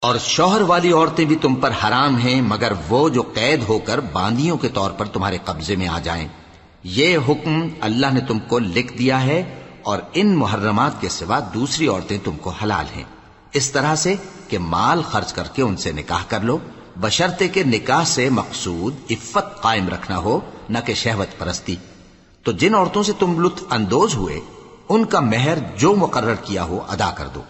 اور شوہر والی عورتیں بھی تم پر حرام ہیں مگر وہ جو قید ہو کر باندیوں کے طور پر تمہارے قبضے میں آ جائیں۔ یہ حکم اللہ نے تم کو لکھ دیا ہے، اور ان محرمات کے سوا دوسری عورتیں تم کو حلال ہیں، اس طرح سے کہ مال خرچ کر کے ان سے نکاح کر لو، بشرطے کہ نکاح سے مقصود عفت قائم رکھنا ہو، نہ کہ شہوت پرستی۔ تو جن عورتوں سے تم لطف اندوز ہوئے ان کا مہر جو مقرر کیا ہو ادا کر دو،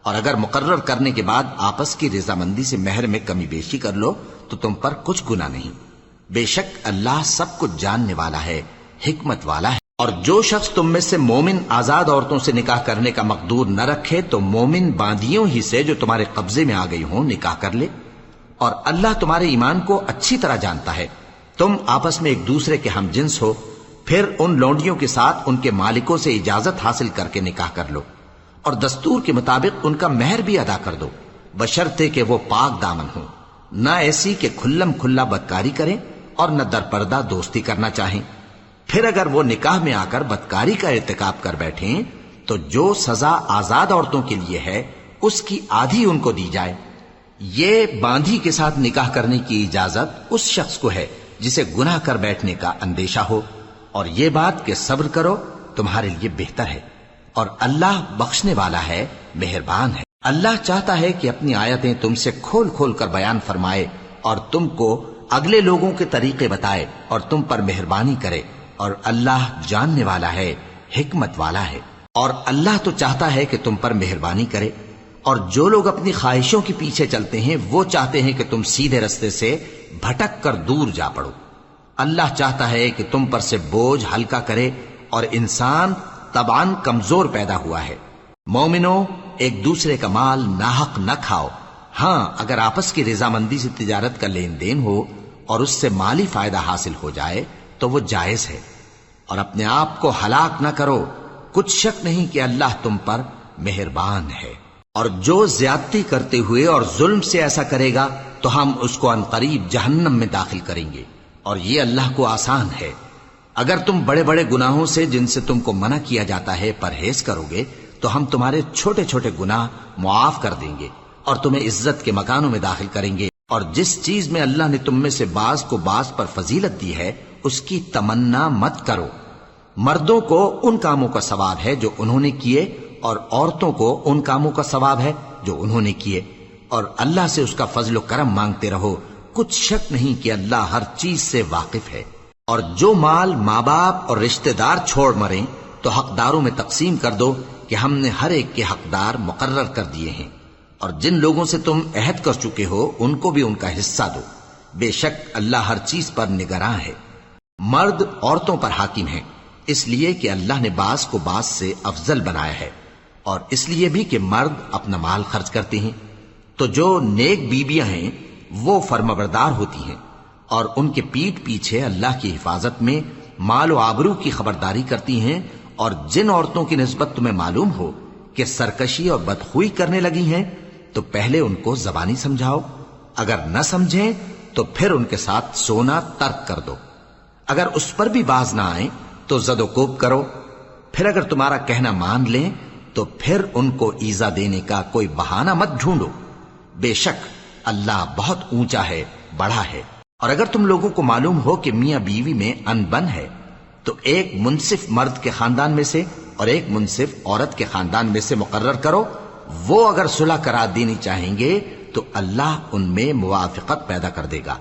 اور اگر مقرر کرنے کے بعد آپس کی رضامندی سے مہر میں کمی بیشی کر لو تو تم پر کچھ گناہ نہیں۔ بے شک اللہ سب کچھ جاننے والا ہے، حکمت والا ہے۔ اور جو شخص تم میں سے مومن آزاد عورتوں سے نکاح کرنے کا مقدور نہ رکھے تو مومن باندیوں ہی سے جو تمہارے قبضے میں آ گئی ہوں نکاح کر لے، اور اللہ تمہارے ایمان کو اچھی طرح جانتا ہے۔ تم آپس میں ایک دوسرے کے ہم جنس ہو، پھر ان لونڈیوں کے ساتھ ان کے مالکوں سے اجازت حاصل کر کے نکاح کر لو، اور دستور کے مطابق ان کا مہر بھی ادا کر دو، بشرطے کہ وہ پاک دامن ہوں، نہ ایسی کہ کھلم کھلا بدکاری کریں اور نہ درپردہ دوستی کرنا چاہیں۔ پھر اگر وہ نکاح میں آ کر بدکاری کا ارتکاب کر بیٹھیں تو جو سزا آزاد عورتوں کے لیے ہے اس کی آدھی ان کو دی جائے۔ یہ باندھی کے ساتھ نکاح کرنے کی اجازت اس شخص کو ہے جسے گناہ کر بیٹھنے کا اندیشہ ہو، اور یہ بات کہ صبر کرو تمہارے لیے بہتر ہے، اور اللہ بخشنے والا ہے، مہربان ہے۔ اللہ چاہتا ہے کہ اپنی آیتیں تم سے کھول کھول کر بیان فرمائے اور تم کو اگلے لوگوں کے طریقے بتائے اور تم پر مہربانی کرے، اور اللہ جاننے والا ہے، حکمت والا ہے۔ اور اللہ تو چاہتا ہے کہ تم پر مہربانی کرے، اور جو لوگ اپنی خواہشوں کے پیچھے چلتے ہیں وہ چاہتے ہیں کہ تم سیدھے رستے سے بھٹک کر دور جا پڑو۔ اللہ چاہتا ہے کہ تم پر سے بوجھ ہلکا کرے، اور انسان طبعاً کمزور پیدا ہوا ہے۔ مومنوں، ایک دوسرے کا مال ناحق نہ کھاؤ، ہاں اگر آپس کی رضامندی سے تجارت کا لین دین ہو اور اس سے مالی فائدہ حاصل ہو جائے تو وہ جائز ہے، اور اپنے آپ کو ہلاک نہ کرو، کچھ شک نہیں کہ اللہ تم پر مہربان ہے۔ اور جو زیادتی کرتے ہوئے اور ظلم سے ایسا کرے گا تو ہم اس کو عنقریب جہنم میں داخل کریں گے، اور یہ اللہ کو آسان ہے۔ اگر تم بڑے بڑے گناہوں سے جن سے تم کو منع کیا جاتا ہے پرہیز کرو گے تو ہم تمہارے چھوٹے چھوٹے گناہ معاف کر دیں گے اور تمہیں عزت کے مکانوں میں داخل کریں گے۔ اور جس چیز میں اللہ نے تم میں سے بعض کو بعض پر فضیلت دی ہے اس کی تمنا مت کرو۔ مردوں کو ان کاموں کا ثواب ہے جو انہوں نے کیے، اور عورتوں کو ان کاموں کا ثواب ہے جو انہوں نے کیے، اور اللہ سے اس کا فضل و کرم مانگتے رہو، کچھ شک نہیں کہ اللہ ہر چیز سے واقف ہے۔ اور جو مال ماں باپ اور رشتہ دار چھوڑ مریں تو حقداروں میں تقسیم کر دو کہ ہم نے ہر ایک کے حقدار مقرر کر دیے ہیں، اور جن لوگوں سے تم عہد کر چکے ہو ان کو بھی ان کا حصہ دو، بے شک اللہ ہر چیز پر نگراں ہے۔ مرد عورتوں پر حاکم ہیں، اس لیے کہ اللہ نے بعض کو بعض سے افضل بنایا ہے، اور اس لیے بھی کہ مرد اپنا مال خرچ کرتے ہیں۔ تو جو نیک بیویاں ہیں وہ فرمانبردار ہوتی ہیں، اور ان کے پیٹھ پیچھے اللہ کی حفاظت میں مال و آبرو کی خبرداری کرتی ہیں۔ اور جن عورتوں کی نسبت تمہیں معلوم ہو کہ سرکشی اور بدخوئی کرنے لگی ہیں تو پہلے ان کو زبانی سمجھاؤ، اگر نہ سمجھیں تو پھر ان کے ساتھ سونا ترک کر دو۔ اگر اس پر بھی باز نہ آئیں تو زد و کوب کرو، پھر اگر تمہارا کہنا مان لیں تو پھر ان کو ایذا دینے کا کوئی بہانہ مت ڈھونڈو، بے شک اللہ بہت اونچا ہے، بڑا ہے۔ اور اگر تم لوگوں کو معلوم ہو کہ میاں بیوی میں انبن ہے تو ایک منصف مرد کے خاندان میں سے اور ایک منصف عورت کے خاندان میں سے مقرر کرو، وہ اگر صلح کرا دینی چاہیں گے تو اللہ ان میں موافقت پیدا کر دے گا۔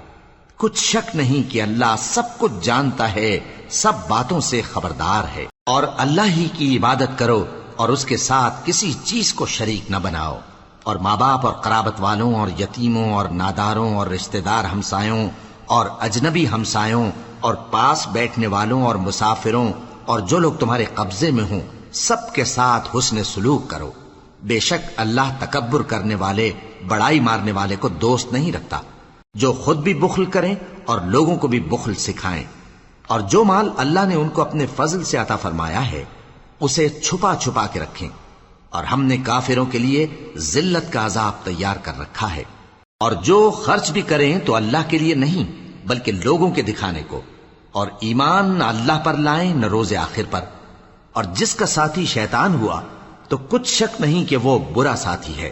کچھ شک نہیں کہ اللہ سب کچھ جانتا ہے، سب باتوں سے خبردار ہے۔ اور اللہ ہی کی عبادت کرو اور اس کے ساتھ کسی چیز کو شریک نہ بناؤ، اور ماں باپ اور قرابت والوں اور یتیموں اور ناداروں اور رشتہ دار ہمسایوں اور اجنبی ہمسایوں اور پاس بیٹھنے والوں اور مسافروں اور جو لوگ تمہارے قبضے میں ہوں سب کے ساتھ حسن سلوک کرو، بے شک اللہ تکبر کرنے والے، بڑائی مارنے والے کو دوست نہیں رکھتا۔ جو خود بھی بخل کریں اور لوگوں کو بھی بخل سکھائیں، اور جو مال اللہ نے ان کو اپنے فضل سے عطا فرمایا ہے اسے چھپا چھپا کے رکھیں، اور ہم نے کافروں کے لیے ذلت کا عذاب تیار کر رکھا ہے۔ اور جو خرچ بھی کریں تو اللہ کے لیے نہیں بلکہ لوگوں کے دکھانے کو، اور ایمان نہ اللہ پر لائیں نہ روز آخر پر۔ اور جس کا ساتھی شیطان ہوا تو کچھ شک نہیں کہ وہ برا ساتھی ہے۔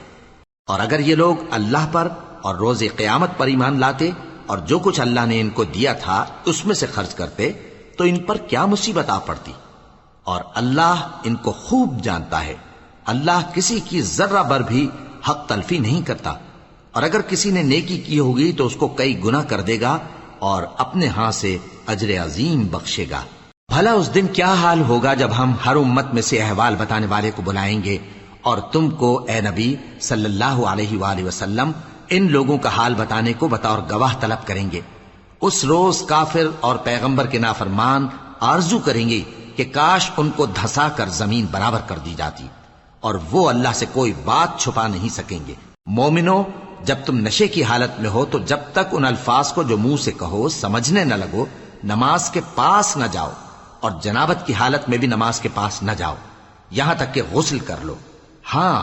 اور اگر یہ لوگ اللہ پر اور روز قیامت پر ایمان لاتے اور جو کچھ اللہ نے ان کو دیا تھا اس میں سے خرچ کرتے تو ان پر کیا مصیبت آ پڑتی، اور اللہ ان کو خوب جانتا ہے۔ اللہ کسی کی ذرہ بر بھی حق تلفی نہیں کرتا، اور اگر کسی نے نیکی کی ہوگی تو اس کو کئی گنا کر دے گا اور اپنے ہاں سے اجر عظیم بخشے گا۔ بھلا اس دن کیا حال ہوگا جب ہم ہر امت میں سے احوال بتانے والے کو بلائیں گے اور تم کو اے نبی صلی اللہ علیہ وآلہ وسلم ان لوگوں کا حال بتانے کو بطور گواہ طلب کریں گے۔ اس روز کافر اور پیغمبر کے نافرمان آرزو کریں گے کہ کاش ان کو دھسا کر زمین برابر کر دی جاتی، اور وہ اللہ سے کوئی بات چھپا نہیں سکیں گے۔ مومنو، جب تم نشے کی حالت میں ہو تو جب تک ان الفاظ کو جو منہ سے کہو سمجھنے نہ لگو نماز کے پاس نہ جاؤ، اور جنابت کی حالت میں بھی نماز کے پاس نہ جاؤ یہاں تک کہ غسل کر لو۔ ہاں،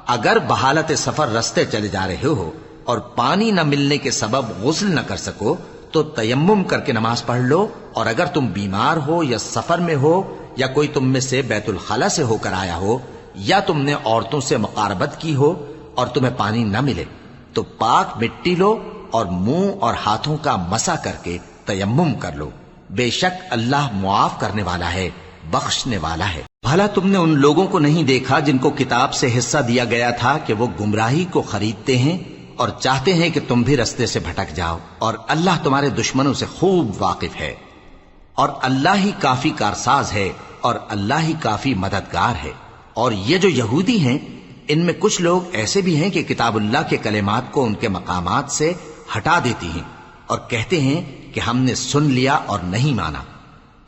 اگر بحالت سفر رستے چلے جا رہے ہو اور پانی نہ ملنے کے سبب غسل نہ کر سکو تو تیمم کر کے نماز پڑھ لو، اور اگر تم بیمار ہو یا سفر میں ہو یا کوئی تم میں سے بیت الخلا سے ہو کر آیا ہو یا تم نے عورتوں سے مقاربت کی ہو اور تمہیں پانی نہ ملے تو پاک مٹی لو اور منہ اور ہاتھوں کا مسح کر کے تیمم کر لو، بے شک اللہ معاف کرنے والا ہے، بخشنے والا ہے۔ بھلا تم نے ان لوگوں کو نہیں دیکھا جن کو کتاب سے حصہ دیا گیا تھا کہ وہ گمراہی کو خریدتے ہیں اور چاہتے ہیں کہ تم بھی رستے سے بھٹک جاؤ، اور اللہ تمہارے دشمنوں سے خوب واقف ہے، اور اللہ ہی کافی کارساز ہے، اور اللہ ہی کافی مددگار ہے۔ اور یہ جو یہودی ہیں ان میں کچھ لوگ ایسے بھی ہیں کہ کتاب اللہ کے کلمات کو ان کے مقامات سے ہٹا دیتی ہیں اور کہتے ہیں کہ ہم نے سن لیا اور نہیں مانا،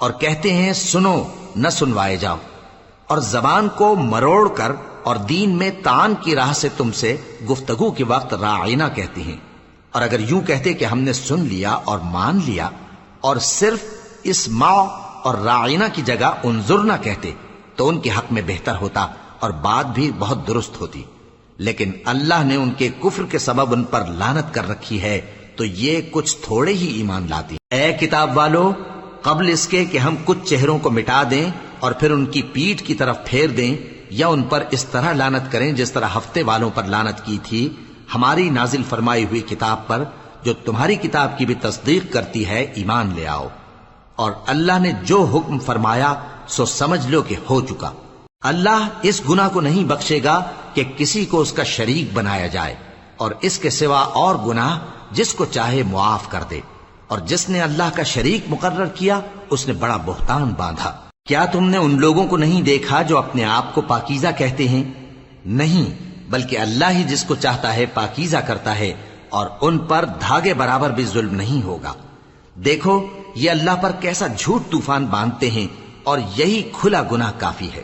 اور کہتے ہیں سنو نہ سنوائے جاؤ، اور زبان کو مروڑ کر اور دین میں طعن کی راہ سے تم سے گفتگو کے وقت راعینا کہتے ہیں، اور اگر یوں کہتے کہ ہم نے سن لیا اور مان لیا اور صرف اسمع اور راعینا کی جگہ انظرنا کہتے تو ان کے حق میں بہتر ہوتا اور بات بھی بہت درست ہوتی، لیکن اللہ نے ان کے کفر کے سبب ان پر لعنت کر رکھی ہے تو یہ کچھ تھوڑے ہی ایمان لاتی۔ اے کتاب والو، قبل اس کے کہ ہم کچھ چہروں کو مٹا دیں اور پھر ان کی پیٹھ کی طرف پھیر دیں یا ان پر اس طرح لعنت کریں جس طرح ہفتے والوں پر لعنت کی تھی، ہماری نازل فرمائی ہوئی کتاب پر جو تمہاری کتاب کی بھی تصدیق کرتی ہے ایمان لے آؤ، اور اللہ نے جو حکم فرمایا سو سمجھ لو کہ ہو چکا۔ اللہ اس گناہ کو نہیں بخشے گا کہ کسی کو اس کا شریک بنایا جائے، اور اس کے سوا اور گناہ جس کو چاہے معاف کر دے، اور جس نے اللہ کا شریک مقرر کیا اس نے بڑا بہتان باندھا۔ کیا تم نے ان لوگوں کو نہیں دیکھا جو اپنے آپ کو پاکیزہ کہتے ہیں؟ نہیں، بلکہ اللہ ہی جس کو چاہتا ہے پاکیزہ کرتا ہے، اور ان پر دھاگے برابر بھی ظلم نہیں ہوگا۔ دیکھو یہ اللہ پر کیسا جھوٹ طوفان باندھتے ہیں، اور یہی کھلا گناہ کافی ہے۔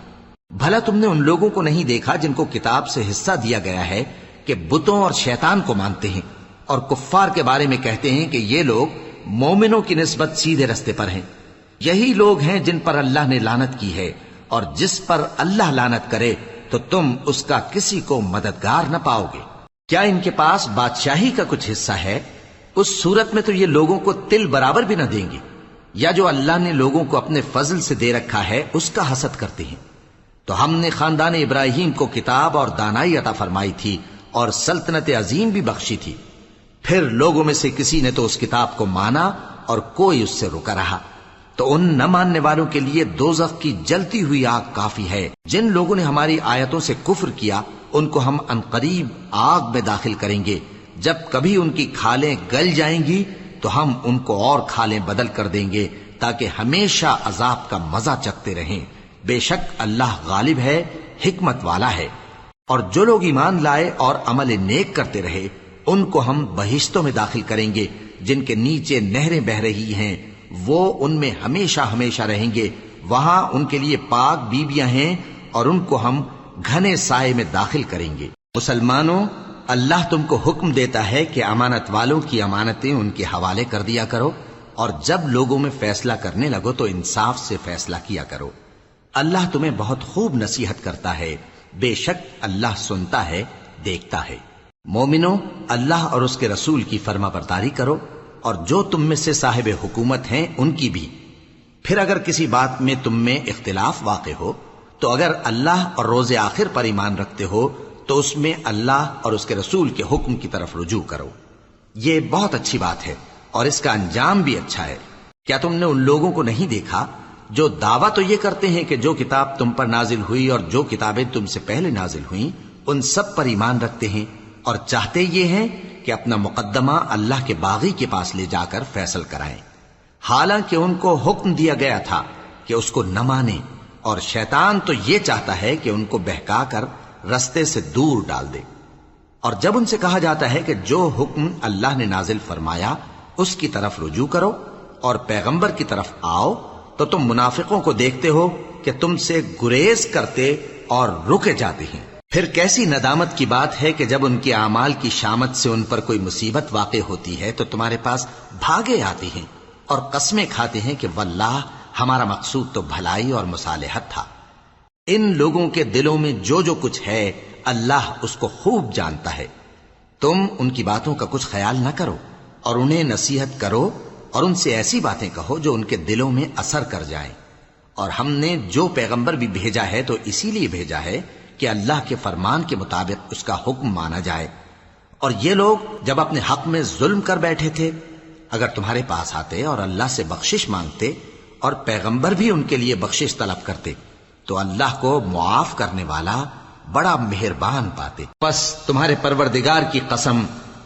بھلا تم نے ان لوگوں کو نہیں دیکھا جن کو کتاب سے حصہ دیا گیا ہے کہ بتوں اور شیطان کو مانتے ہیں، اور کفار کے بارے میں کہتے ہیں کہ یہ لوگ مومنوں کی نسبت سیدھے رستے پر ہیں۔ یہی لوگ ہیں جن پر اللہ نے لعنت کی ہے، اور جس پر اللہ لعنت کرے تو تم اس کا کسی کو مددگار نہ پاؤ گے۔ کیا ان کے پاس بادشاہی کا کچھ حصہ ہے؟ اس صورت میں تو یہ لوگوں کو تل برابر بھی نہ دیں گے، یا جو اللہ نے لوگوں کو اپنے فضل سے دے رکھا ہے اس کا حسد کرتے ہیں۔ تو ہم نے خاندان ابراہیم کو کتاب اور دانائی عطا فرمائی تھی اور سلطنت عظیم بھی بخشی تھی، پھر لوگوں میں سے کسی نے تو اس کتاب کو مانا اور کوئی اس سے رکا رہا، تو ان نہ ماننے والوں کے لیے دوزخ کی جلتی ہوئی آگ کافی ہے۔ جن لوگوں نے ہماری آیتوں سے کفر کیا ان کو ہم عنقریب آگ میں داخل کریں گے، جب کبھی ان کی کھالیں گل جائیں گی تو ہم ان کو اور کھالیں بدل کر دیں گے تاکہ ہمیشہ عذاب کا مزہ چکھتے رہیں۔ بے شک اللہ غالب ہے، حکمت والا ہے۔ اور جو لوگ ایمان لائے اور عمل نیک کرتے رہے ان کو ہم بہشتوں میں داخل کریں گے جن کے نیچے نہریں بہ رہی ہیں، وہ ان میں ہمیشہ ہمیشہ رہیں گے، وہاں ان کے لیے پاک بیویاں ہیں اور ان کو ہم گھنے سائے میں داخل کریں گے۔ مسلمانوں، اللہ تم کو حکم دیتا ہے کہ امانت والوں کی امانتیں ان کے حوالے کر دیا کرو، اور جب لوگوں میں فیصلہ کرنے لگو تو انصاف سے فیصلہ کیا کرو۔ اللہ تمہیں بہت خوب نصیحت کرتا ہے، بے شک اللہ سنتا ہے، دیکھتا ہے۔ مومنو، اللہ اور اس کے رسول کی فرما برداری کرو، اور جو تم میں سے صاحب حکومت ہیں ان کی بھی۔ پھر اگر کسی بات میں تم میں اختلاف واقع ہو تو اگر اللہ اور روز آخر پر ایمان رکھتے ہو تو اس میں اللہ اور اس کے رسول کے حکم کی طرف رجوع کرو۔ یہ بہت اچھی بات ہے اور اس کا انجام بھی اچھا ہے۔ کیا تم نے ان لوگوں کو نہیں دیکھا جو دعویٰ تو یہ کرتے ہیں کہ جو کتاب تم پر نازل ہوئی اور جو کتابیں تم سے پہلے نازل ہوئیں ان سب پر ایمان رکھتے ہیں، اور چاہتے یہ ہیں کہ اپنا مقدمہ اللہ کے باغی کے پاس لے جا کر فیصل کرائیں، حالانکہ ان کو حکم دیا گیا تھا کہ اس کو نہ مانیں، اور شیطان تو یہ چاہتا ہے کہ ان کو بہکا کر رستے سے دور ڈال دے۔ اور جب ان سے کہا جاتا ہے کہ جو حکم اللہ نے نازل فرمایا اس کی طرف رجوع کرو اور پیغمبر کی طرف آؤ، تو تم منافقوں کو دیکھتے ہو کہ تم سے گریز کرتے اور رکے جاتے ہیں۔ پھر کیسی ندامت کی بات ہے کہ جب ان کے اعمال کی شامت سے ان پر کوئی مصیبت واقع ہوتی ہے تو تمہارے پاس بھاگے آتے ہیں اور قسمیں کھاتے ہیں کہ واللہ ہمارا مقصود تو بھلائی اور مصالحت تھا۔ ان لوگوں کے دلوں میں جو جو کچھ ہے اللہ اس کو خوب جانتا ہے۔ تم ان کی باتوں کا کچھ خیال نہ کرو اور انہیں نصیحت کرو اور ان سے ایسی باتیں کہو جو ان کے دلوں میں اثر کر جائیں۔ اور ہم نے جو پیغمبر بھی بھیجا ہے تو اسی لیے بھیجا ہے کہ اللہ کے فرمان کے مطابق اس کا حکم مانا جائے۔ اور یہ لوگ جب اپنے حق میں ظلم کر بیٹھے تھے، اگر تمہارے پاس آتے اور اللہ سے بخشش مانگتے اور پیغمبر بھی ان کے لیے بخشش طلب کرتے تو اللہ کو معاف کرنے والا بڑا مہربان پاتے۔ بس تمہارے پروردگار کی قسم،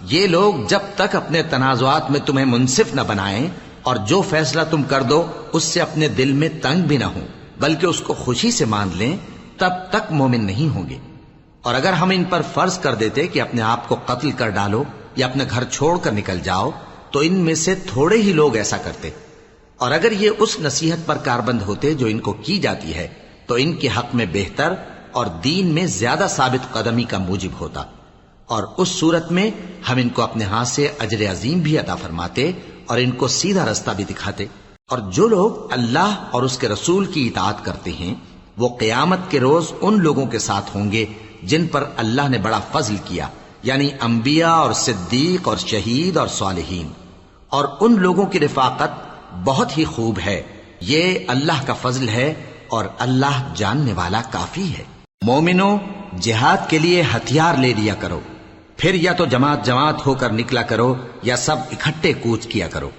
یہ لوگ جب تک اپنے تنازعات میں تمہیں منصف نہ بنائیں اور جو فیصلہ تم کر دو اس سے اپنے دل میں تنگ بھی نہ ہوں بلکہ اس کو خوشی سے مان لیں، تب تک مومن نہیں ہوں گے۔ اور اگر ہم ان پر فرض کر دیتے کہ اپنے آپ کو قتل کر ڈالو یا اپنے گھر چھوڑ کر نکل جاؤ تو ان میں سے تھوڑے ہی لوگ ایسا کرتے، اور اگر یہ اس نصیحت پر کاربند ہوتے جو ان کو کی جاتی ہے تو ان کے حق میں بہتر اور دین میں زیادہ ثابت قدمی کا موجب ہوتا، اور اس صورت میں ہم ان کو اپنے ہاتھ سے اجر عظیم بھی عطا فرماتے اور ان کو سیدھا رستہ بھی دکھاتے۔ اور جو لوگ اللہ اور اس کے رسول کی اطاعت کرتے ہیں وہ قیامت کے روز ان لوگوں کے ساتھ ہوں گے جن پر اللہ نے بڑا فضل کیا، یعنی انبیاء اور صدیق اور شہید اور صالحین، اور ان لوگوں کی رفاقت بہت ہی خوب ہے۔ یہ اللہ کا فضل ہے اور اللہ جاننے والا کافی ہے۔ مومنوں، جہاد کے لیے ہتھیار لے لیا کرو، پھر یا تو جماعت جماعت ہو کر نکلا کرو یا سب اکٹھے کوچ کیا کرو۔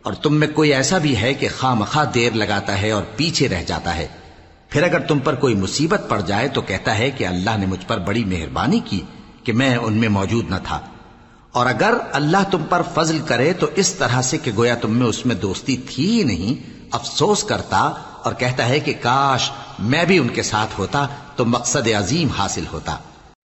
اور تم میں کوئی ایسا بھی ہے کہ خواہ مخواہ دیر لگاتا ہے اور پیچھے رہ جاتا ہے، پھر اگر تم پر کوئی مصیبت پڑ جائے تو کہتا ہے کہ اللہ نے مجھ پر بڑی مہربانی کی کہ میں ان میں موجود نہ تھا۔ اور اگر اللہ تم پر فضل کرے تو اس طرح سے کہ گویا تم میں اس میں دوستی تھی ہی نہیں، افسوس کرتا اور کہتا ہے کہ کاش میں بھی ان کے ساتھ ہوتا تو مقصد عظیم حاصل ہوتا۔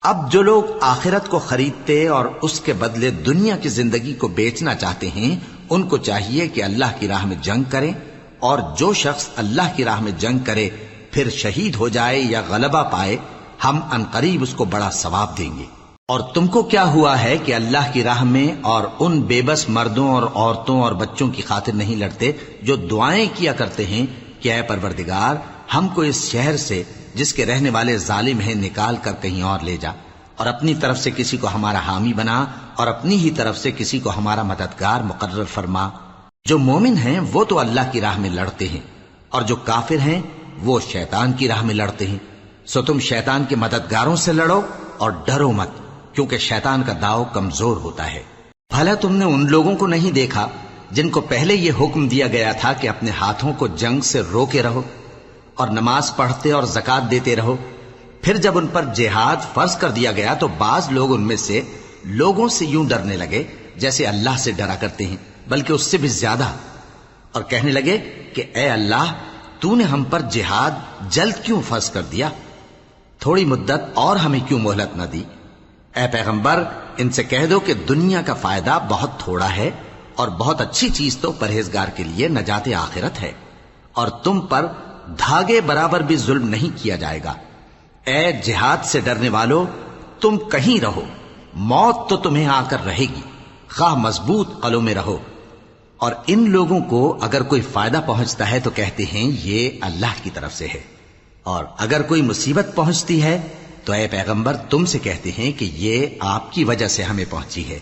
اب جو لوگ آخرت کو خریدتے اور اس کے بدلے دنیا کی زندگی کو بیچنا چاہتے ہیں ان کو چاہیے کہ اللہ کی راہ میں جنگ کریں، اور جو شخص اللہ کی راہ میں جنگ کرے پھر شہید ہو جائے یا غلبہ پائے ہم عنقریب اس کو بڑا ثواب دیں گے۔ اور تم کو کیا ہوا ہے کہ اللہ کی راہ میں اور ان بے بس مردوں اور عورتوں اور بچوں کی خاطر نہیں لڑتے جو دعائیں کیا کرتے ہیں کہ اے پروردگار ہم کو اس شہر سے جس کے رہنے والے ظالم ہیں نکال کر کہیں اور لے جا، اور اپنی طرف سے کسی کو ہمارا حامی بنا اور اپنی ہی طرف سے کسی کو ہمارا مددگار مقرر فرما۔ جو مومن ہیں وہ تو اللہ کی راہ میں لڑتے ہیں، اور جو کافر ہیں وہ شیطان کی راہ میں لڑتے ہیں، سو تم شیطان کے مددگاروں سے لڑو اور ڈرو مت، کیونکہ شیطان کا داؤ کمزور ہوتا ہے۔ بھلا تم نے ان لوگوں کو نہیں دیکھا جن کو پہلے یہ حکم دیا گیا تھا کہ اپنے ہاتھوں کو جنگ سے روکے رہو اور نماز پڑھتے اور زکوٰۃ دیتے رہو، پھر جب ان پر جہاد فرض کر دیا گیا تو بعض لوگ ان میں سے لوگوں سے یوں ڈرنے لگے جیسے اللہ سے ڈرا کرتے ہیں، بلکہ اس سے بھی زیادہ، اور کہنے لگے کہ اے اللہ تو نے ہم پر جہاد جلد کیوں فرض کر دیا، تھوڑی مدت اور ہمیں کیوں مہلت نہ دی۔ اے پیغمبر ان سے کہہ دو کہ دنیا کا فائدہ بہت تھوڑا ہے اور بہت اچھی چیز تو پرہیزگار کے لیے نجات آخرت ہے، اور تم پر دھاگے برابر بھی ظلم نہیں کیا جائے گا۔ اے جہاد سے ڈرنے والو، تم کہیں رہو، موت تو تمہیں آ کر رہے گی، خواہ مضبوط قلعوں میں رہو۔ اور ان لوگوں کو اگر کوئی فائدہ پہنچتا ہے تو کہتے ہیں یہ اللہ کی طرف سے ہے، اور اگر کوئی مصیبت پہنچتی ہے تو اے پیغمبر تم سے کہتے ہیں کہ یہ آپ کی وجہ سے ہمیں پہنچی ہے۔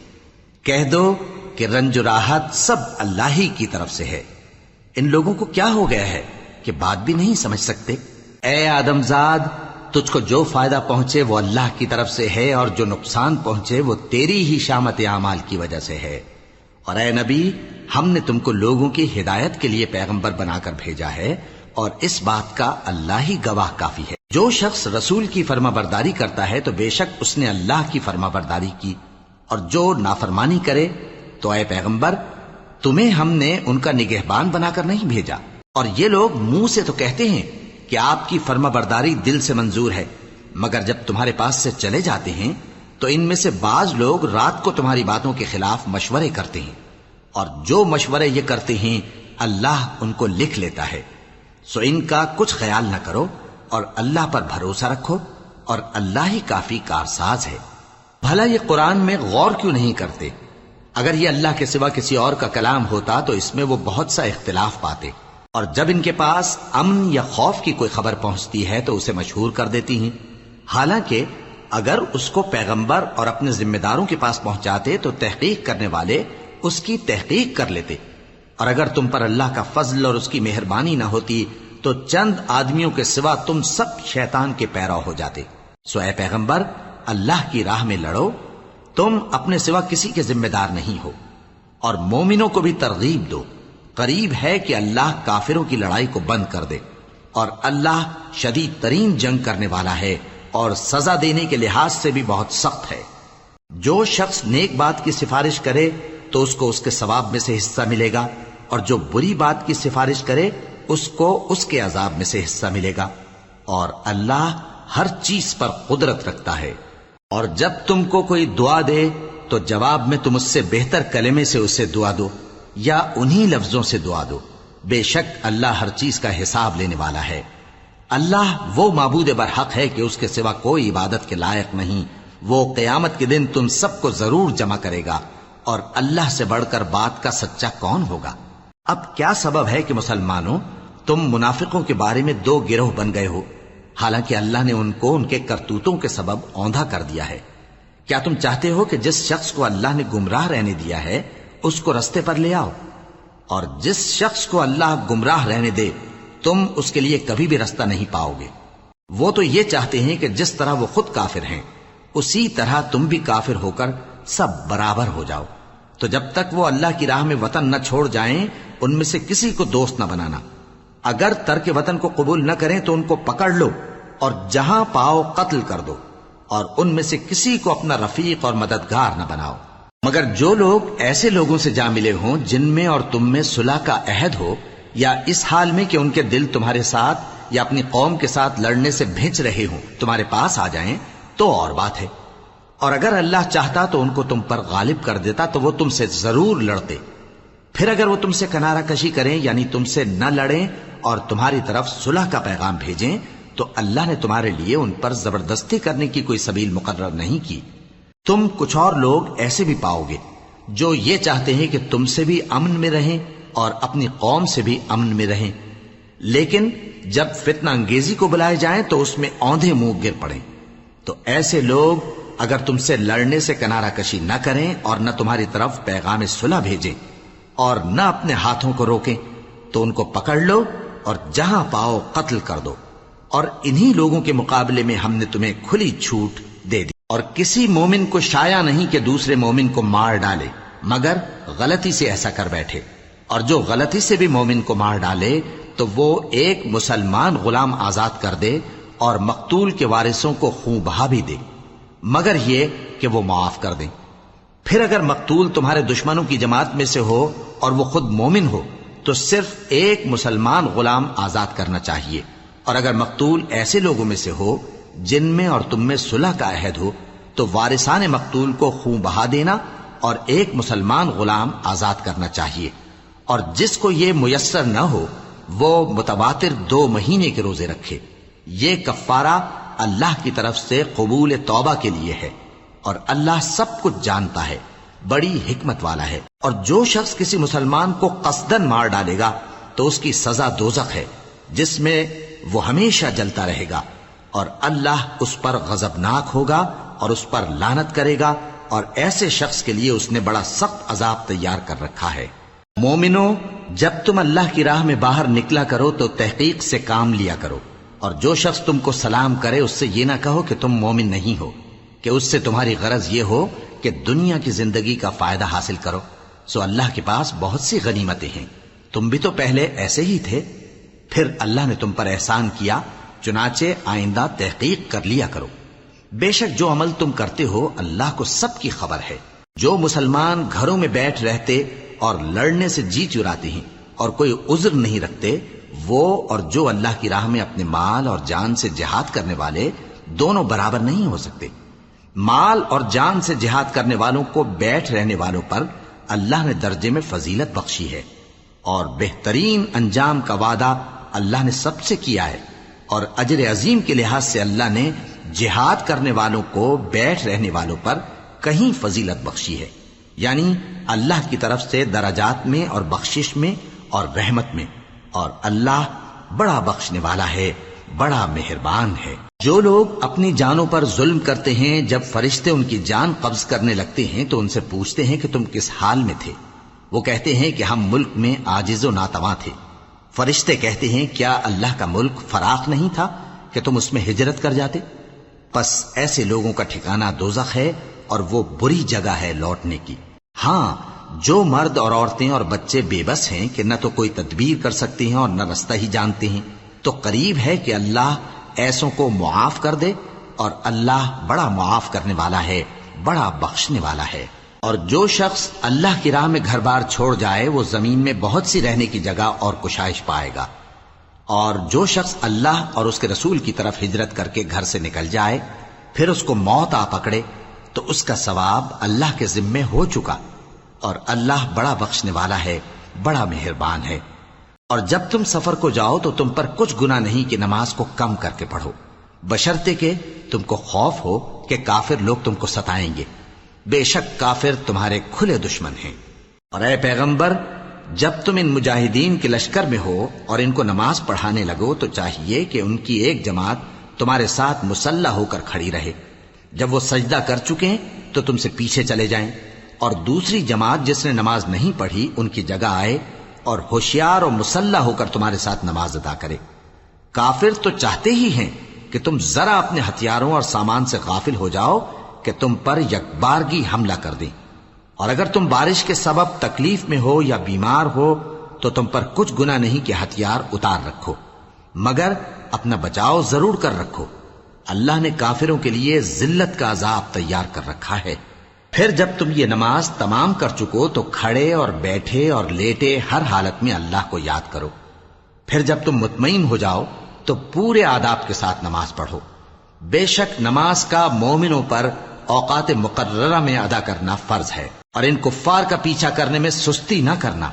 کہہ دو کہ رنج و راحت سب اللہ ہی کی طرف سے ہے۔ ان لوگوں کو کیا ہو گیا ہے کہ بات بھی نہیں سمجھ سکتے؟ اے آدم زاد، تجھ کو جو فائدہ پہنچے وہ اللہ کی طرف سے ہے، اور جو نقصان پہنچے وہ تیری ہی شامت اعمال کی وجہ سے ہے۔ اور اے نبی، ہم نے تم کو لوگوں کی ہدایت کے لیے پیغمبر بنا کر بھیجا ہے، اور اس بات کا اللہ ہی گواہ کافی ہے۔ جو شخص رسول کی فرما برداری کرتا ہے تو بے شک اس نے اللہ کی فرما برداری کی، اور جو نافرمانی کرے تو اے پیغمبر تمہیں ہم نے ان کا نگہبان بنا کر نہیں بھیجا۔ اور یہ لوگ منہ سے تو کہتے ہیں کہ آپ کی فرما برداری دل سے منظور ہے، مگر جب تمہارے پاس سے چلے جاتے ہیں تو ان میں سے بعض لوگ رات کو تمہاری باتوں کے خلاف مشورے کرتے ہیں، اور جو مشورے یہ کرتے ہیں اللہ ان کو لکھ لیتا ہے۔ سو ان کا کچھ خیال نہ کرو اور اللہ پر بھروسہ رکھو، اور اللہ ہی کافی کارساز ہے۔ بھلا یہ قرآن میں غور کیوں نہیں کرتے؟ اگر یہ اللہ کے سوا کسی اور کا کلام ہوتا تو اس میں وہ بہت سا اختلاف پاتے، اور جب ان کے پاس امن یا خوف کی کوئی خبر پہنچتی ہے تو اسے مشہور کر دیتی ہیں، حالانکہ اگر اس کو پیغمبر اور اپنے ذمہ داروں کے پاس پہنچاتے تو تحقیق کرنے والے اس کی تحقیق کر لیتے، اور اگر تم پر اللہ کا فضل اور اس کی مہربانی نہ ہوتی تو چند آدمیوں کے سوا تم سب شیطان کے پیرو ہو جاتے۔ سو اے پیغمبر اللہ کی راہ میں لڑو، تم اپنے سوا کسی کے ذمہ دار نہیں ہو، اور مومنوں کو بھی ترغیب دو۔ قریب ہے کہ اللہ کافروں کی لڑائی کو بند کر دے، اور اللہ شدید ترین جنگ کرنے والا ہے اور سزا دینے کے لحاظ سے بھی بہت سخت ہے۔ جو شخص نیک بات کی سفارش کرے تو اس کو اس کے ثواب میں سے حصہ ملے گا، اور جو بری بات کی سفارش کرے اس کو اس کے عذاب میں سے حصہ ملے گا، اور اللہ ہر چیز پر قدرت رکھتا ہے۔ اور جب تم کو کوئی دعا دے تو جواب میں تم اس سے بہتر کلمے سے اسے دعا دو، یا انہی لفظوں سے دعا دو، بے شک اللہ ہر چیز کا حساب لینے والا ہے۔ اللہ وہ معبود برحق ہے کہ اس کے سوا کوئی عبادت کے لائق نہیں۔ وہ قیامت کے دن تم سب کو ضرور جمع کرے گا، اور اللہ سے بڑھ کر بات کا سچا کون ہوگا؟ اب کیا سبب ہے کہ مسلمانوں تم منافقوں کے بارے میں دو گروہ بن گئے ہو، حالانکہ اللہ نے ان کو ان کے کرتوتوں کے سبب اوندھا کر دیا ہے؟ کیا تم چاہتے ہو کہ جس شخص کو اللہ نے گمراہ رہنے دیا ہے اس کو رستے پر لے آؤ، اور جس شخص کو اللہ گمراہ رہنے دے تم اس کے لیے کبھی بھی رستہ نہیں پاؤ گے؟ وہ تو یہ چاہتے ہیں کہ جس طرح وہ خود کافر ہیں اسی طرح تم بھی کافر ہو کر سب برابر ہو جاؤ۔ تو جب تک وہ اللہ کی راہ میں وطن نہ چھوڑ جائیں ان میں سے کسی کو دوست نہ بنانا۔ اگر ترک وطن کو قبول نہ کریں تو ان کو پکڑ لو اور جہاں پاؤ قتل کر دو، اور ان میں سے کسی کو اپنا رفیق اور مددگار نہ بناؤ، مگر جو لوگ ایسے لوگوں سے جا ملے ہوں جن میں اور تم میں صلح کا عہد ہو، یا اس حال میں کہ ان کے دل تمہارے ساتھ یا اپنی قوم کے ساتھ لڑنے سے بھج رہے ہوں تمہارے پاس آ جائیں تو اور بات ہے۔ اور اگر اللہ چاہتا تو ان کو تم پر غالب کر دیتا تو وہ تم سے ضرور لڑتے۔ پھر اگر وہ تم سے کنارہ کشی کریں یعنی تم سے نہ لڑیں اور تمہاری طرف صلح کا پیغام بھیجیں تو اللہ نے تمہارے لیے ان پر زبردستی کرنے کی کوئی سبیل مقرر نہیں کی۔ تم کچھ اور لوگ ایسے بھی پاؤ گے جو یہ چاہتے ہیں کہ تم سے بھی امن میں رہیں اور اپنی قوم سے بھی امن میں رہیں، لیکن جب فتنہ انگیزی کو بلائے جائیں تو اس میں اوندھے منہ گر پڑیں۔ تو ایسے لوگ اگر تم سے لڑنے سے کنارہ کشی نہ کریں اور نہ تمہاری طرف پیغام صلح بھیجیں اور نہ اپنے ہاتھوں کو روکیں تو ان کو پکڑ لو اور جہاں پاؤ قتل کر دو۔ اور انہی لوگوں کے مقابلے میں ہم نے تمہیں کھلی چھوٹ دے دی، اور کسی مومن کو شایع نہیں کہ دوسرے مومن کو مار ڈالے مگر غلطی سے ایسا کر بیٹھے، اور جو غلطی سے بھی مومن کو مار ڈالے تو وہ ایک مسلمان غلام آزاد کر دے اور مقتول کے وارثوں کو خون بہا بھی دے، مگر یہ کہ وہ معاف کر دیں۔ پھر اگر مقتول تمہارے دشمنوں کی جماعت میں سے ہو اور وہ خود مومن ہو تو صرف ایک مسلمان غلام آزاد کرنا چاہیے، اور اگر مقتول ایسے لوگوں میں سے ہو جن میں اور تم میں صلح کا عہد ہو تو وارثان مقتول کو خون بہا دینا اور ایک مسلمان غلام آزاد کرنا چاہیے، اور جس کو یہ میسر نہ ہو وہ متواتر 2 مہینے کے روزے رکھے۔ یہ کفارہ اللہ کی طرف سے قبول توبہ کے لیے ہے، اور اللہ سب کچھ جانتا ہے، بڑی حکمت والا ہے۔ اور جو شخص کسی مسلمان کو قصدن مار ڈالے گا تو اس کی سزا دوزخ ہے جس میں وہ ہمیشہ جلتا رہے گا، اور اللہ اس پر غضبناک ہوگا اور اس پر لعنت کرے گا، اور ایسے شخص کے لیے اس نے بڑا سخت عذاب تیار کر رکھا ہے۔ مومنو، جب تم اللہ کی راہ میں باہر نکلا کرو تو تحقیق سے کام لیا کرو، اور جو شخص تم کو سلام کرے اس سے یہ نہ کہو کہ تم مومن نہیں ہو، کہ اس سے تمہاری غرض یہ ہو کہ دنیا کی زندگی کا فائدہ حاصل کرو، سو اللہ کے پاس بہت سی غنیمتیں ہیں، تم بھی تو پہلے ایسے ہی تھے، پھر اللہ نے تم پر احسان کیا، چنانچہ آئندہ تحقیق کر لیا کرو، بے شک جو عمل تم کرتے ہو اللہ کو سب کی خبر ہے۔ جو مسلمان گھروں میں بیٹھ رہتے اور لڑنے سے جی چراتے ہیں اور کوئی عذر نہیں رکھتے، وہ اور جو اللہ کی راہ میں اپنے مال اور جان سے جہاد کرنے والے دونوں برابر نہیں ہو سکتے۔ مال اور جان سے جہاد کرنے والوں کو بیٹھ رہنے والوں پر اللہ نے درجے میں فضیلت بخشی ہے، اور بہترین انجام کا وعدہ اللہ نے سب سے کیا ہے، اور اجر عظیم کے لحاظ سے اللہ نے جہاد کرنے والوں کو بیٹھ رہنے والوں پر کہیں فضیلت بخشی ہے، یعنی اللہ کی طرف سے درجات میں اور بخشش میں اور رحمت میں، اور اللہ بڑا بخشنے والا ہے، بڑا مہربان ہے۔ جو لوگ اپنی جانوں پر ظلم کرتے ہیں، جب فرشتے ان کی جان قبض کرنے لگتے ہیں تو ان سے پوچھتے ہیں کہ تم کس حال میں تھے؟ وہ کہتے ہیں کہ ہم ملک میں عاجز و ناتواں تھے۔ فرشتے کہتے ہیں کیا اللہ کا ملک فراخ نہیں تھا کہ تم اس میں ہجرت کر جاتے؟ پس ایسے لوگوں کا ٹھکانہ دوزخ ہے، اور وہ بری جگہ ہے لوٹنے کی۔ ہاں، جو مرد اور عورتیں اور بچے بے بس ہیں کہ نہ تو کوئی تدبیر کر سکتے ہیں اور نہ رستہ ہی جانتے ہیں، تو قریب ہے کہ اللہ ایسوں کو معاف کر دے، اور اللہ بڑا معاف کرنے والا ہے، بڑا بخشنے والا ہے۔ اور جو شخص اللہ کی راہ میں گھر بار چھوڑ جائے وہ زمین میں بہت سی رہنے کی جگہ اور کشائش پائے گا، اور جو شخص اللہ اور اس کے رسول کی طرف ہجرت کر کے گھر سے نکل جائے پھر اس کو موت آ پکڑے تو اس کا ثواب اللہ کے ذمے ہو چکا، اور اللہ بڑا بخشنے والا ہے، بڑا مہربان ہے۔ اور جب تم سفر کو جاؤ تو تم پر کچھ گناہ نہیں کہ نماز کو کم کر کے پڑھو، بشرطے کہ تم کو خوف ہو کہ کافر لوگ تم کو ستائیں گے، بے شک کافر تمہارے کھلے دشمن ہیں۔ اور اے پیغمبر، جب تم ان مجاہدین کے لشکر میں ہو اور ان کو نماز پڑھانے لگو تو چاہیے کہ ان کی ایک جماعت تمہارے ساتھ مسلح ہو کر کھڑی رہے، جب وہ سجدہ کر چکے تو تم سے پیچھے چلے جائیں، اور دوسری جماعت جس نے نماز نہیں پڑھی ان کی جگہ آئے اور ہوشیار اور مسلح ہو کر تمہارے ساتھ نماز ادا کرے۔ کافر تو چاہتے ہی ہیں کہ تم ذرا اپنے ہتھیاروں اور سامان سے غافل ہو جاؤ کہ تم پر یکبارگی حملہ کر دیں، اور اگر تم بارش کے سبب تکلیف میں ہو یا بیمار ہو تو تم پر کچھ گناہ نہیں کہ ہتھیار اتار رکھو، مگر اپنا بچاؤ ضرور کر رکھو، اللہ نے کافروں کے لیے ذلت کا عذاب تیار کر رکھا ہے۔ پھر جب تم یہ نماز تمام کر چکو تو کھڑے اور بیٹھے اور لیٹے ہر حالت میں اللہ کو یاد کرو، پھر جب تم مطمئن ہو جاؤ تو پورے آداب کے ساتھ نماز پڑھو۔ بے شک نماز کا مومنوں پر اوقات مقررہ میں ادا کرنا فرض ہے، اور ان کفار کا پیچھا کرنے میں سستی نہ کرنا۔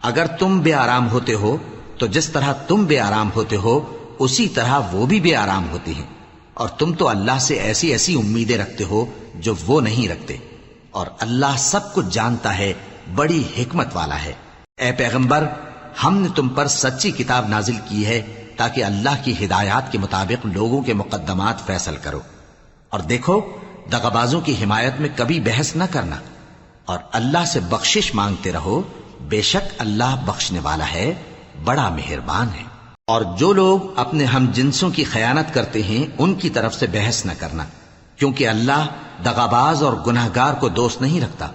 اگر تم بے آرام ہوتے ہو تو جس طرح تم بے آرام ہوتے ہو اسی طرح وہ بھی بے آرام ہوتے ہیں، اور تم تو اللہ سے ایسی ایسی امیدیں رکھتے ہو جو وہ نہیں رکھتے، اور اللہ سب کچھ جانتا ہے، بڑی حکمت والا ہے۔ اے پیغمبر، ہم نے تم پر سچی کتاب نازل کی ہے تاکہ اللہ کی ہدایات کے مطابق لوگوں کے مقدمات فیصل کرو، اور دیکھو دغابازوں کی حمایت میں کبھی بحث نہ کرنا، اور اللہ سے بخشش مانگتے رہو، بے شک اللہ بخشنے والا ہے، بڑا مہربان ہے۔ اور جو لوگ اپنے ہم جنسوں کی خیانت کرتے ہیں ان کی طرف سے بحث نہ کرنا، کیونکہ اللہ دغاباز اور گناہگار کو دوست نہیں رکھتا۔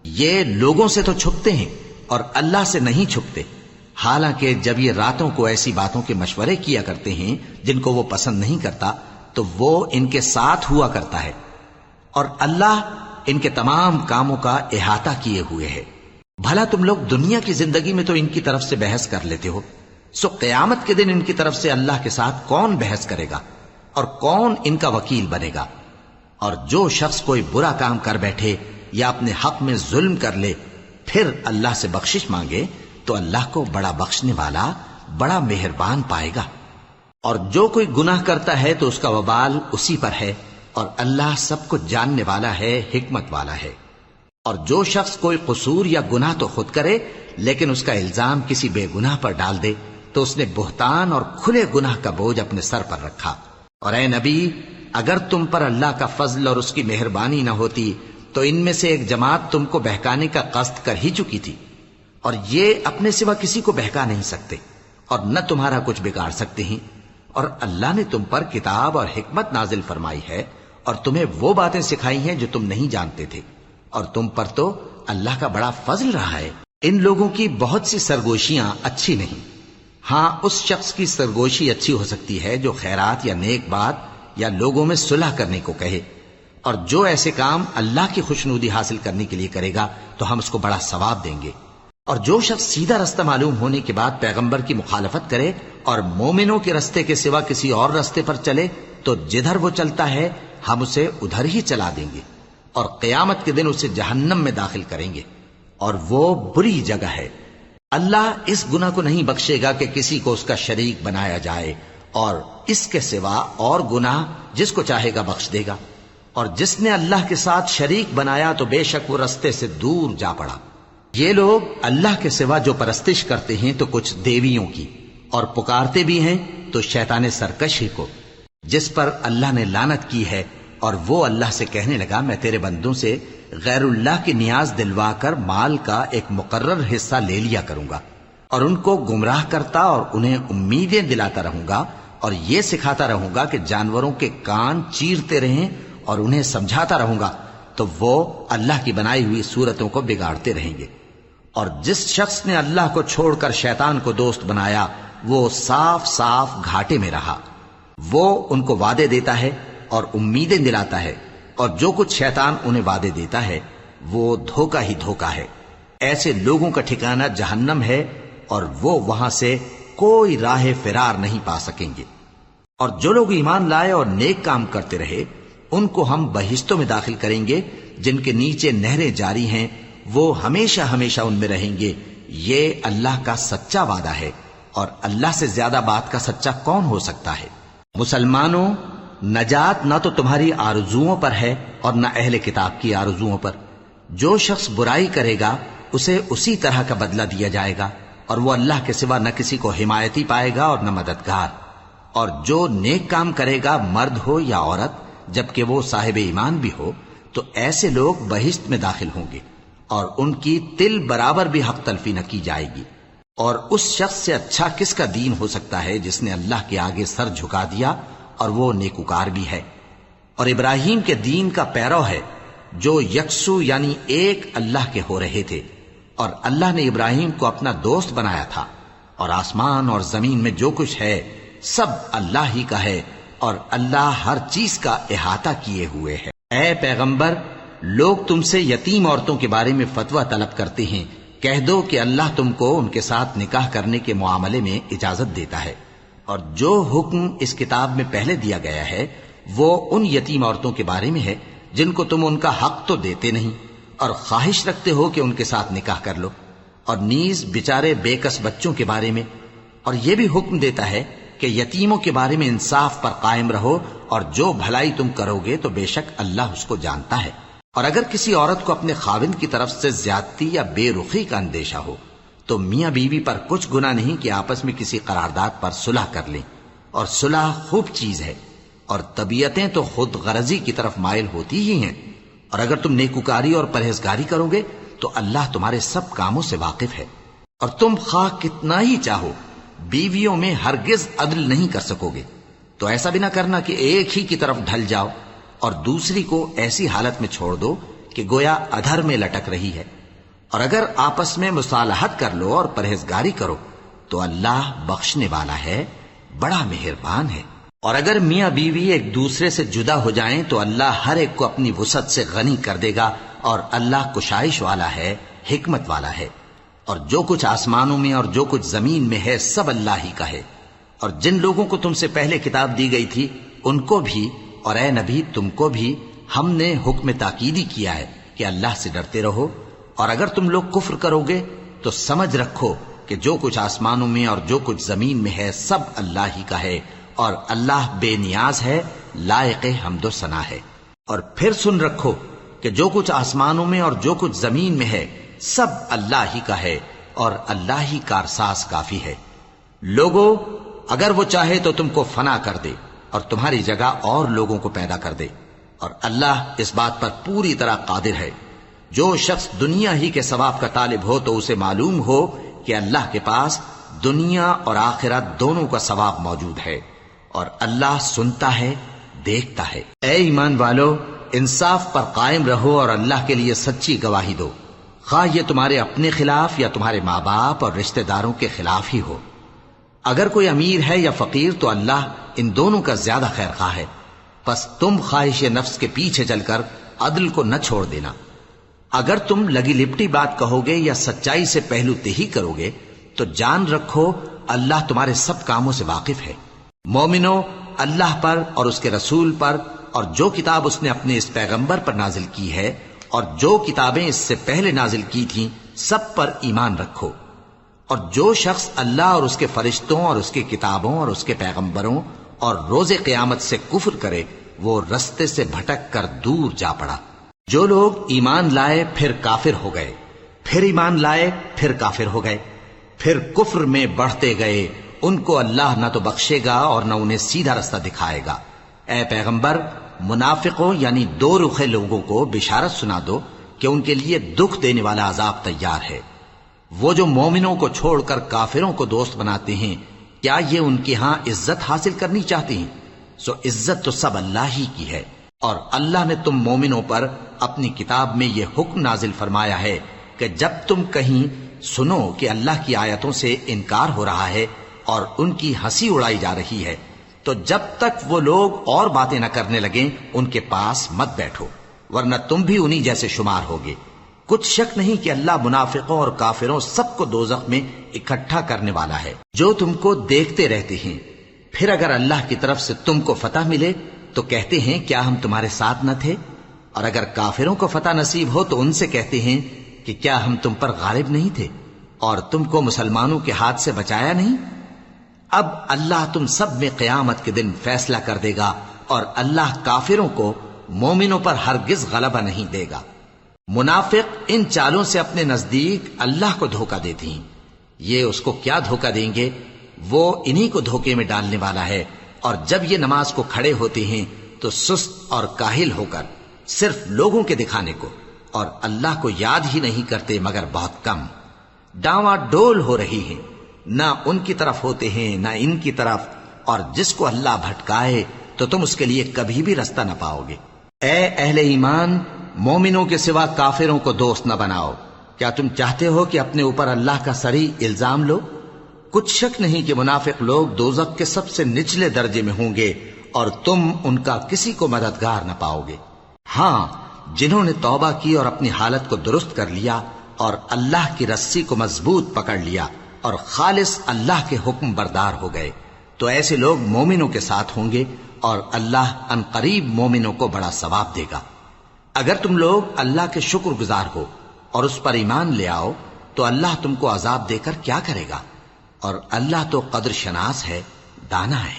یہ لوگوں سے تو چھپتے ہیں اور اللہ سے نہیں چھپتے، حالانکہ جب یہ راتوں کو ایسی باتوں کے مشورے کیا کرتے ہیں جن کو وہ پسند نہیں کرتا تو وہ ان کے ساتھ ہوا کرتا ہے، اور اللہ ان کے تمام کاموں کا احاطہ کیے ہوئے ہے۔ بھلا تم لوگ دنیا کی زندگی میں تو ان کی طرف سے بحث کر لیتے ہو، سو قیامت کے دن ان کی طرف سے اللہ کے ساتھ کون بحث کرے گا اور کون ان کا وکیل بنے گا؟ اور جو شخص کوئی برا کام کر بیٹھے یا اپنے حق میں ظلم کر لے پھر اللہ سے بخشش مانگے تو اللہ کو بڑا بخشنے والا، بڑا مہربان پائے گا۔ اور جو کوئی گناہ کرتا ہے تو اس کا وبال اسی پر ہے، اور اللہ سب کچھ جاننے والا ہے، حکمت والا ہے۔ اور جو شخص کوئی قصور یا گناہ تو خود کرے لیکن اس کا الزام کسی بے گناہ پر ڈال دے تو اس نے بہتان اور کھلے گناہ کا بوجھ اپنے سر پر رکھا۔ اور اے نبی، اگر تم پر اللہ کا فضل اور اس کی مہربانی نہ ہوتی تو ان میں سے ایک جماعت تم کو بہکانے کا قصد کر ہی چکی تھی، اور یہ اپنے سوا کسی کو بہکا نہیں سکتے اور نہ تمہارا کچھ بگاڑ سکتے ہیں، اور اللہ نے تم پر کتاب اور حکمت نازل فرمائی ہے اور تمہیں وہ باتیں سکھائی ہیں جو تم نہیں جانتے تھے، اور تم پر تو اللہ کا بڑا فضل رہا ہے۔ ان لوگوں کی بہت سی سرگوشیاں اچھی نہیں، ہاں اس شخص کی سرگوشی اچھی ہو سکتی ہے جو خیرات یا نیک بات یا لوگوں میں صلح کرنے کو کہے، اور جو ایسے کام اللہ کی خوشنودی حاصل کرنے کے لیے کرے گا تو ہم اس کو بڑا ثواب دیں گے۔ اور جو شخص سیدھا رستہ معلوم ہونے کے بعد پیغمبر کی مخالفت کرے اور مومنوں کے رستے کے سوا کسی اور رستے پر چلے تو جدھر وہ چلتا ہے ہم اسے ادھر ہی چلا دیں گے، اور قیامت کے دن اسے جہنم میں داخل کریں گے، اور وہ بری جگہ ہے۔ اللہ اس گناہ کو نہیں بخشے گا کہ کسی کو اس کا شریک بنایا جائے، اور اس کے سوا اور گناہ جس کو چاہے گا بخش دے گا، اور جس نے اللہ کے ساتھ شریک بنایا تو بے شک وہ رستے سے دور جا پڑا۔ یہ لوگ اللہ کے سوا جو پرستش کرتے ہیں تو کچھ دیویوں کی، اور پکارتے بھی ہیں تو شیطان سرکش ہی کو، جس پر اللہ نے لعنت کی ہے، اور وہ اللہ سے کہنے لگا میں تیرے بندوں سے غیر اللہ کی نیاز دلوا کر مال کا ایک مقرر حصہ لے لیا کروں گا، اور ان کو گمراہ کرتا اور انہیں امیدیں دلاتا رہوں گا، اور یہ سکھاتا رہوں گا کہ جانوروں کے کان چیرتے رہیں، اور انہیں سمجھاتا رہوں گا، تو وہ اللہ کی بنائی ہوئی صورتوں کو بگاڑتے رہیں گے۔ اور جس شخص نے اللہ کو چھوڑ کر شیطان کو دوست بنایا وہ صاف صاف گھاٹے میں رہا۔ وہ ان کو وعدے دیتا ہے اور امیدیں دلاتا ہے، اور جو کچھ شیطان انہیں وعدے دیتا ہے وہ دھوکہ ہی دھوکہ ہے۔ ایسے لوگوں کا ٹھکانہ جہنم ہے، اور وہ وہاں سے کوئی راہ فرار نہیں پا سکیں گے۔ اور جو لوگ ایمان لائے اور نیک کام کرتے رہے ان کو ہم بہشتوں میں داخل کریں گے جن کے نیچے نہریں جاری ہیں، وہ ہمیشہ ہمیشہ ان میں رہیں گے۔ یہ اللہ کا سچا وعدہ ہے، اور اللہ سے زیادہ بات کا سچا کون ہو سکتا ہے؟ مسلمانوں، نجات نہ تو تمہاری آرزوؤں پر ہے اور نہ اہل کتاب کی آرزوؤں پر۔ جو شخص برائی کرے گا اسے اسی طرح کا بدلہ دیا جائے گا، اور وہ اللہ کے سوا نہ کسی کو حمایتی پائے گا اور نہ مددگار۔ اور جو نیک کام کرے گا مرد ہو یا عورت جبکہ وہ صاحب ایمان بھی ہو تو ایسے لوگ بہشت میں داخل ہوں گے، اور ان کی تل برابر بھی حق تلفی نہ کی جائے گی۔ اور اس شخص سے اچھا کس کا دین ہو سکتا ہے جس نے اللہ کے آگے سر جھکا دیا اور وہ نیکوکار بھی ہے، اور ابراہیم کے دین کا پیرو ہے جو یکسو یعنی ایک اللہ کے ہو رہے تھے، اور اللہ نے ابراہیم کو اپنا دوست بنایا تھا۔ اور آسمان اور زمین میں جو کچھ ہے سب اللہ ہی کا ہے، اور اللہ ہر چیز کا احاطہ کیے ہوئے ہے۔ اے پیغمبر، لوگ تم سے یتیم عورتوں کے بارے میں فتویٰ طلب کرتے ہیں، کہہ دو کہ اللہ تم کو ان کے ساتھ نکاح کرنے کے معاملے میں اجازت دیتا ہے، اور جو حکم اس کتاب میں پہلے دیا گیا ہے وہ ان یتیم عورتوں کے بارے میں ہے جن کو تم ان کا حق تو دیتے نہیں، اور خواہش رکھتے ہو کہ ان کے ساتھ نکاح کر لو، اور نیز بیچارے بے کس بچوں کے بارے میں، اور یہ بھی حکم دیتا ہے کہ یتیموں کے بارے میں انصاف پر قائم رہو، اور جو بھلائی تم کرو گے تو بے شک اللہ اس کو جانتا ہے۔ اور اگر کسی عورت کو اپنے خاوند کی طرف سے زیادتی یا بے رخی کا اندیشہ ہو تو میاں بیوی پر کچھ گناہ نہیں کہ آپس میں کسی قرارداد پر صلح کر لیں، اور صلح خوب چیز ہے، اور طبیعتیں تو خود غرضی کی طرف مائل ہوتی ہی ہیں۔ اور اگر تم نیکوکاری اور پرہیزگاری کرو گے تو اللہ تمہارے سب کاموں سے واقف ہے۔ اور تم خواہ کتنا ہی چاہو بیویوں میں ہرگز عدل نہیں کر سکو گے، تو ایسا بھی نہ کرنا کہ ایک ہی کی طرف ڈھل جاؤ اور دوسری کو ایسی حالت میں چھوڑ دو کہ گویا ادھر میں لٹک رہی ہے۔ اور اگر آپس میں مصالحت کر لو اور پرہیزگاری کرو تو اللہ بخشنے والا ہے، بڑا مہربان ہے۔ اور اگر میاں بیوی ایک دوسرے سے جدا ہو جائیں تو اللہ ہر ایک کو اپنی وسعت سے غنی کر دے گا، اور اللہ کشائش والا ہے، حکمت والا ہے۔ اور جو کچھ آسمانوں میں اور جو کچھ زمین میں ہے سب اللہ ہی کا ہے۔ اور جن لوگوں کو تم سے پہلے کتاب دی گئی تھی ان کو بھی، اور اے نبی تم کو بھی، ہم نے حکم تاکیدی کیا ہے کہ اللہ سے ڈرتے رہو، اور اگر تم لوگ کفر کرو گے تو سمجھ رکھو کہ جو کچھ آسمانوں میں اور جو کچھ زمین میں ہے سب اللہ ہی کا ہے، اور اللہ بے نیاز ہے، لائق حمد و ثنا ہے۔ اور پھر سن رکھو کہ جو کچھ آسمانوں میں اور جو کچھ زمین میں ہے سب اللہ ہی کا ہے، اور اللہ ہی کارساز کافی ہے۔ لوگو، اگر وہ چاہے تو تم کو فنا کر دے اور تمہاری جگہ اور لوگوں کو پیدا کر دے، اور اللہ اس بات پر پوری طرح قادر ہے۔ جو شخص دنیا ہی کے ثواب کا طالب ہو تو اسے معلوم ہو کہ اللہ کے پاس دنیا اور آخرت دونوں کا ثواب موجود ہے، اور اللہ سنتا ہے، دیکھتا ہے۔ اے ایمان والو، انصاف پر قائم رہو اور اللہ کے لیے سچی گواہی دو، خواہ یہ تمہارے اپنے خلاف یا تمہارے ماں باپ اور رشتہ داروں کے خلاف ہی ہو۔ اگر کوئی امیر ہے یا فقیر تو اللہ ان دونوں کا زیادہ خیر خواہ ہے، پس تم خواہش نفس کے پیچھے چل کر عدل کو نہ چھوڑ دینا۔ اگر تم لگی لپٹی بات کہو گے یا سچائی سے پہلو تہی کرو گے تو جان رکھو اللہ تمہارے سب کاموں سے واقف ہے۔ مومنو، اللہ پر اور اس کے رسول پر اور جو کتاب اس نے اپنے اس پیغمبر پر نازل کی ہے اور جو کتابیں اس سے پہلے نازل کی تھیں سب پر ایمان رکھو، اور جو شخص اللہ اور اس کے فرشتوں اور اس کی کتابوں اور اس کے پیغمبروں اور روز قیامت سے کفر کرے وہ رستے سے بھٹک کر دور جا پڑا۔ جو لوگ ایمان لائے پھر کافر ہو گئے، پھر ایمان لائے پھر کافر ہو گئے، پھر کفر میں بڑھتے گئے، ان کو اللہ نہ تو بخشے گا اور نہ انہیں سیدھا رستہ دکھائے گا۔ اے پیغمبر، منافقوں یعنی دو رخے لوگوں کو بشارت سنا دو کہ ان کے لیے دکھ دینے والا عذاب تیار ہے۔ وہ جو مومنوں کو چھوڑ کر کافروں کو دوست بناتے ہیں، کیا یہ ان کے ہاں عزت حاصل کرنی چاہتے ہیں؟ سو عزت تو سب اللہ ہی کی ہے۔ اور اللہ نے تم مومنوں پر اپنی کتاب میں یہ حکم نازل فرمایا ہے کہ جب تم کہیں سنو کہ اللہ کی آیتوں سے انکار ہو رہا ہے اور ان کی ہنسی اڑائی جا رہی ہے تو جب تک وہ لوگ اور باتیں نہ کرنے لگیں ان کے پاس مت بیٹھو، ورنہ تم بھی انہی جیسے شمار ہوگے۔ کچھ شک نہیں کہ اللہ منافقوں اور کافروں سب کو دوزخ میں اکٹھا کرنے والا ہے، جو تم کو دیکھتے رہتے ہیں۔ پھر اگر اللہ کی طرف سے تم کو فتح ملے تو کہتے ہیں کیا ہم تمہارے ساتھ نہ تھے، اور اگر کافروں کو فتح نصیب ہو تو ان سے کہتے ہیں کہ کیا ہم تم پر غالب نہیں تھے اور تم کو مسلمانوں کے ہاتھ سے بچایا نہیں۔ اب اللہ تم سب میں قیامت کے دن فیصلہ کر دے گا، اور اللہ کافروں کو مومنوں پر ہرگز غلبہ نہیں دے گا۔ منافق ان چالوں سے اپنے نزدیک اللہ کو دھوکہ دیتے ہیں، یہ اس کو کیا دھوکہ دیں گے، وہ انہی کو دھوکے میں ڈالنے والا ہے۔ اور جب یہ نماز کو کھڑے ہوتے ہیں تو سست اور کاہل ہو کر صرف لوگوں کے دکھانے کو، اور اللہ کو یاد ہی نہیں کرتے مگر بہت کم۔ ڈاواں ڈول ہو رہی ہیں، نہ ان کی طرف ہوتے ہیں نہ ان کی طرف، اور جس کو اللہ بھٹکائے تو تم اس کے لیے کبھی بھی رستہ نہ پاؤ گے۔ اے اہل ایمان، مومنوں کے سوا کافروں کو دوست نہ بناؤ۔ کیا تم چاہتے ہو کہ اپنے اوپر اللہ کا صریح الزام لو؟ کچھ شک نہیں کہ منافق لوگ دوزخ کے سب سے نچلے درجے میں ہوں گے اور تم ان کا کسی کو مددگار نہ پاؤ گے۔ ہاں، جنہوں نے توبہ کی اور اپنی حالت کو درست کر لیا اور اللہ کی رسی کو مضبوط پکڑ لیا اور خالص اللہ کے حکم بردار ہو گئے تو ایسے لوگ مومنوں کے ساتھ ہوں گے، اور اللہ ان قریب مومنوں کو بڑا ثواب دے گا۔ اگر تم لوگ اللہ کے شکر گزار ہو اور اس پر ایمان لے آؤ تو اللہ تم کو عذاب دے کر کیا کرے گا، اور اللہ تو قدر شناس ہے، دانا ہے۔